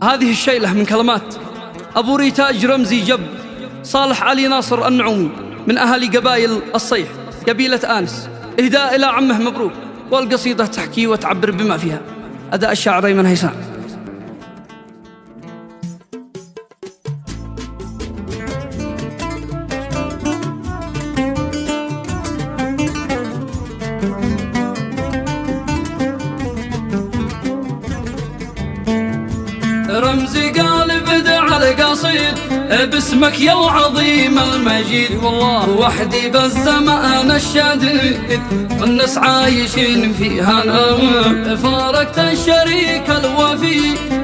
هذه الشيلة من كلمات أبو ريتاج رمزي جب صالح علي ناصر النعومي من أهالي قبائل الصيح قبيلة آنس، إهداء إلى عمه مبروك، والقصيدة تحكي وتعبر بما فيها. أداء الشاعر أيمن هيثم. رمزي قال بدع القصيد باسمك يا العظيم المجيد، والله وحدي بالزمان الشديد والناس عايشين في هنا، فارقت الشريك الوفي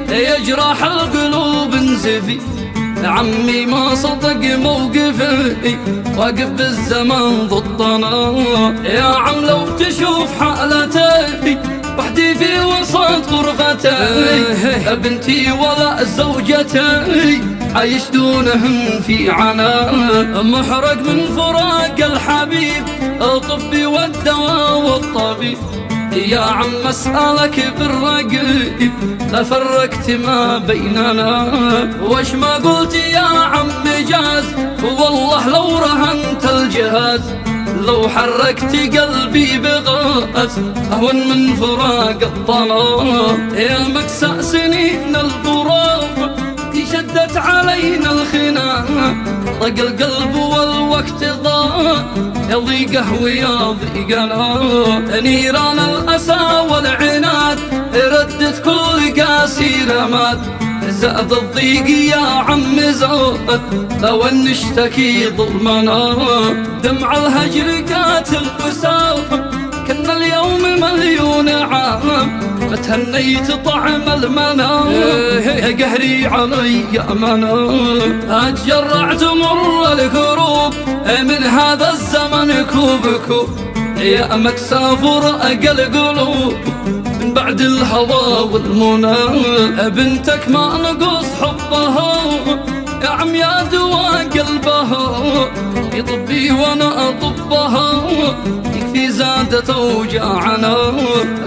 يجرح القلوب انزفي، عمي ما صدق موقفي واقف بالزمان ضدنا، يا عم لو تشوف حالتي وحدي في وسط غرفتي، بنتي ولا زوجتي عايش دونهم في عناء، محرق من فراق الحبيب الطبي والدواء والطبيب، يا عم اسألك بالرقيب لا فرقت ما بيننا، وش ما قلت يا عم جاز والله لو رهنت الجهاز، لو حركت قلبي بغاز أهون من فراق الطلاب، يا مكسى سنين الغراب شدت علينا الخناق، طق القلب والوقت ضاع يا ضيقه ويا ضيقنا، نيران الأسى والعناد ردت كل قاسي رماد، زاد الضيق يا عم زاد لو نشتكي ظلمنا، دمع الهجر قاتل وسام كنا اليوم مليون عام، متهنيت طعم المنى قهري علي أمنا، أتجرعت مر الكروب من هذا الزمن كوب كوب، يا مكسى فرق القلوب من بعد الهوى والمنى، بنتك ما نقص حبها يا عم يا دوا قلبها، يطبي وانا اطبها يكفي زادت اوجاعنا،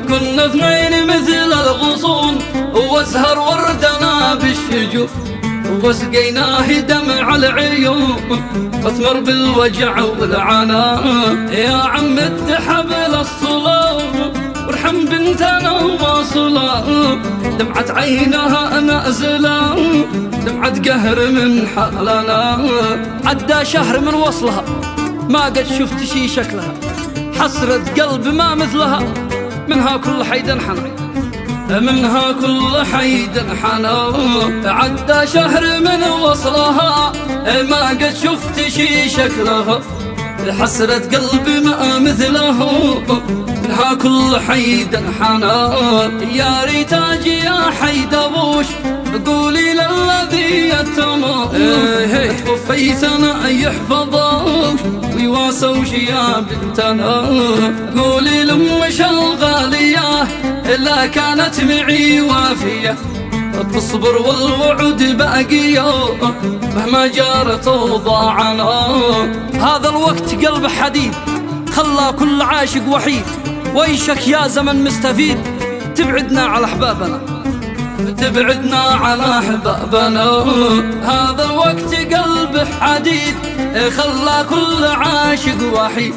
كنا اثنين مثل الغصون وازهر وردنا بالشجون، وسقيناه دمع العيون واثمر بالوجع والعنا، يا عم اتحبل الصلاة وارحم بنتنا واصلة، دمعت عينها نازلة دمعت قهر من حالنا، عدى شهر من وصلها ما قد شفت شي شكلها، حسرة قلب ما مثلها منها كل حيد انحنى، منها كل حيد انحنى، عدى شهر من وصلها ما قد شفت شي شكلها، حسرة قلب ما مثله منها كل حيد انحنى، يا ريتاج يا حيدبوش قولي للذي يتموت توفيتنا يحفظوش ويواسوش يا بنتنا، قولي لأمش الغالية إلا كانت معي وافية تصبر والوعد باقية مهما جارت وضاعنا، هذا الوقت قلب حديد خلى كل عاشق وحيد، ويشك يا زمن مستفيد تبعدنا على أحبابنا، تبعدنا على أحبابنا، هذا الوقت قلب حديد خلى كل عاشق وحيد،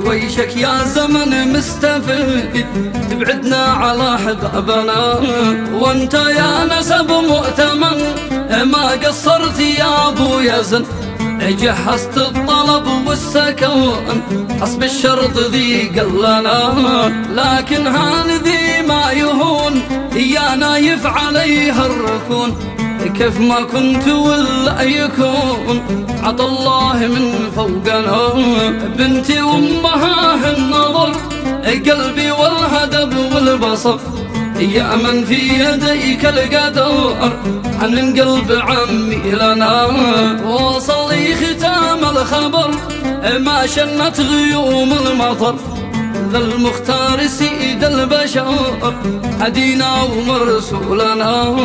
ويشك يا زمن مستفيد تبعدنا على أحبابنا، وانت يا نسب مؤتمن ما قصرت يا ابو يزن، جهزت الطلب والسكون حسب الشرط ذي قلنا، لكن هان ذي ما يهون يا نايف عليها الركون، كيف ما كنت ولا يكون عطى الله من فوقنا، بنتي وامها النظر قلبي والهدب والبصر، يا من في يديك القدر عن القلب عمي لنا، وصلي ختام الخبر ما شنت غيوم المطر، ذا المختار سيد البشر هدينا ومرسولنا،